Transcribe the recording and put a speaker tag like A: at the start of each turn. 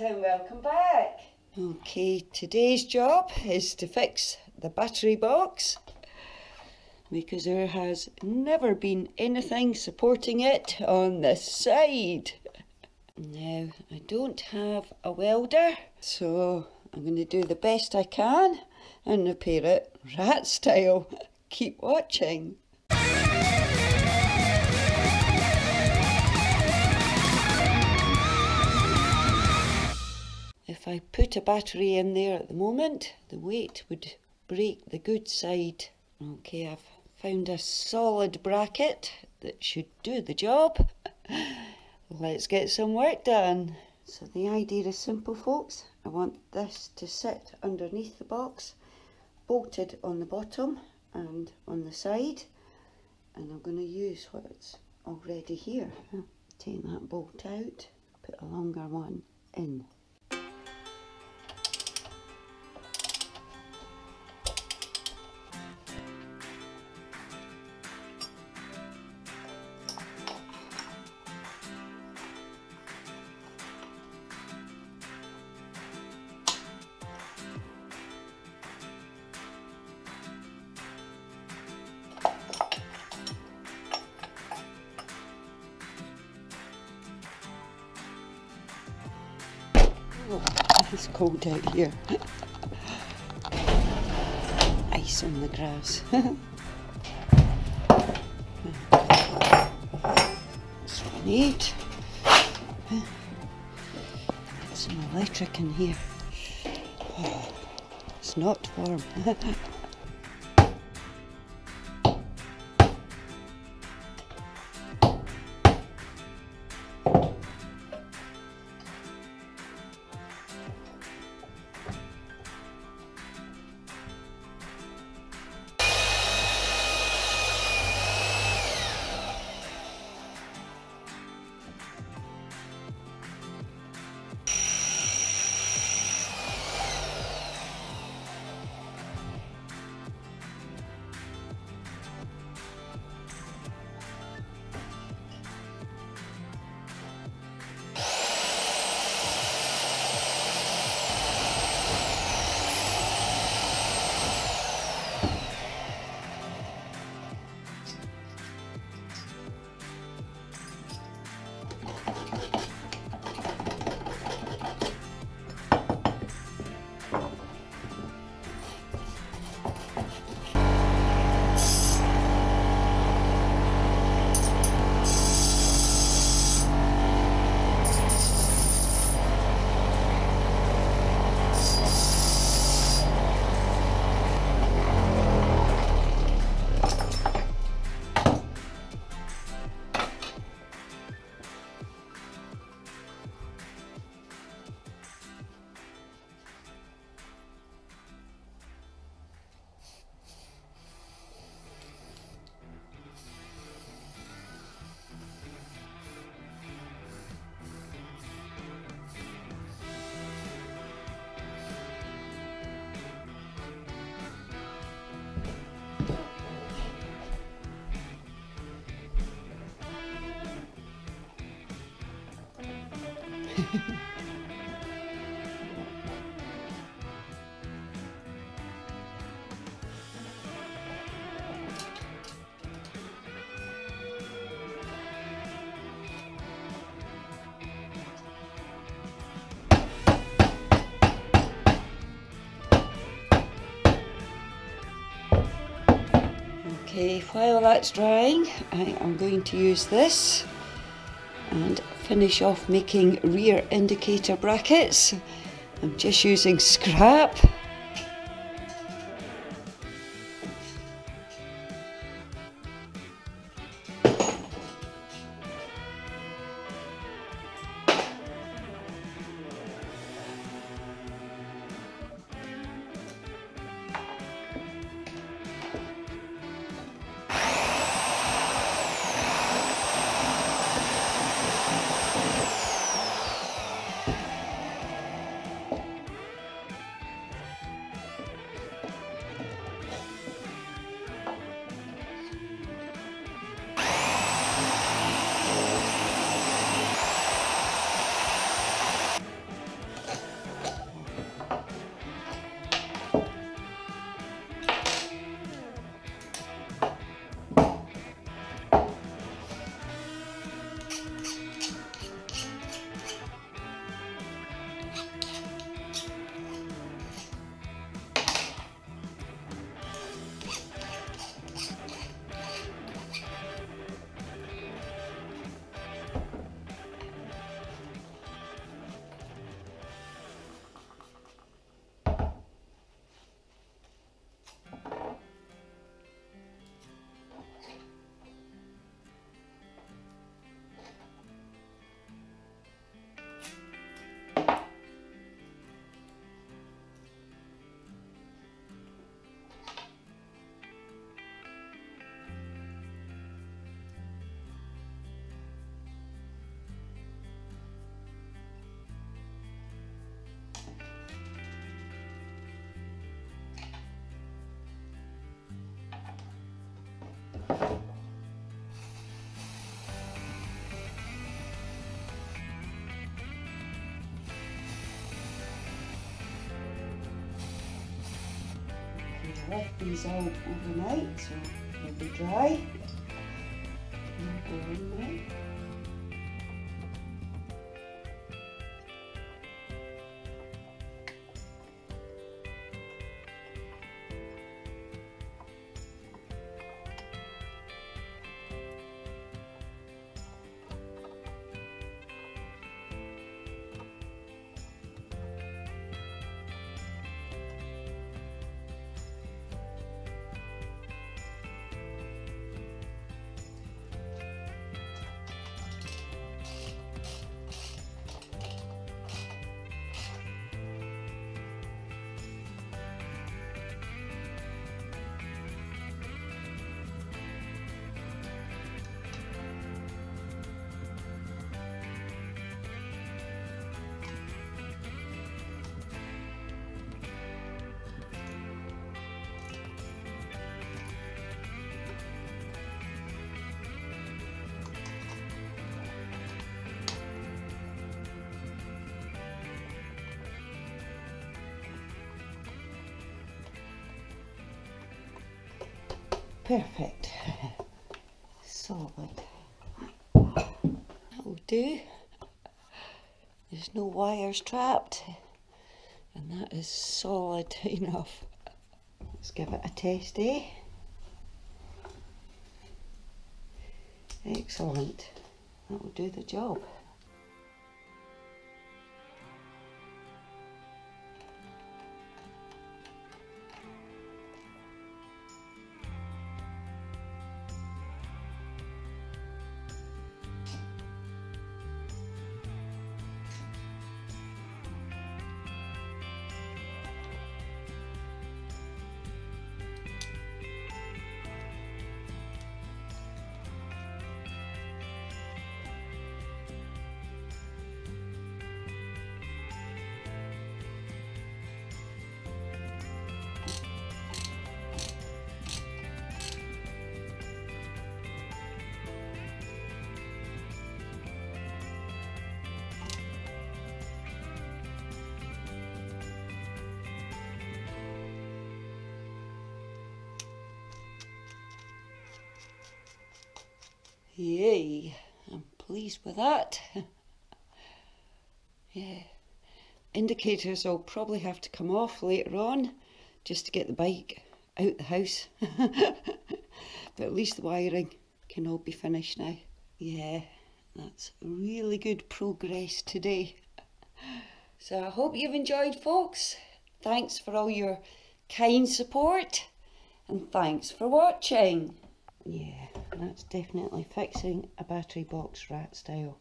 A: and welcome back. Okay, today's job is to fix the battery box because there has never been anything supporting it on the side. Now, I don't have a welder, so I'm going to do the best I can and repair it rat style. Keep watching. If I put a battery in there at the moment, the weight would break the good side. Okay, I've found a solid bracket that should do the job. Let's get some work done. So the idea is simple, folks. I want this to sit underneath the box, bolted on the bottom and on the side, and I'm going to use what's already here. Take that bolt out, put a longer one in. Oh, it's cold out here. Ice on the grass. That's what I need. Get some electric in here. Oh, it's not warm. Okay, while that's drying, I am going to use this and finish off making rear indicator brackets. I'm just using scrap. left these out overnight, so they'll be dry. They'll go in now. Perfect. Solid. That'll do. There's no wires trapped, and that is solid enough. Let's give it a test, eh? Excellent. That will do the job. Yay, I'm pleased with that. Yeah, indicators will probably have to come off later on just to get the bike out the house. But at least the wiring can all be finished now. Yeah, that's really good progress today. So I hope you've enjoyed, folks. Thanks for all your kind support, and thanks for watching. Yeah, that's definitely fixing a battery box rat style.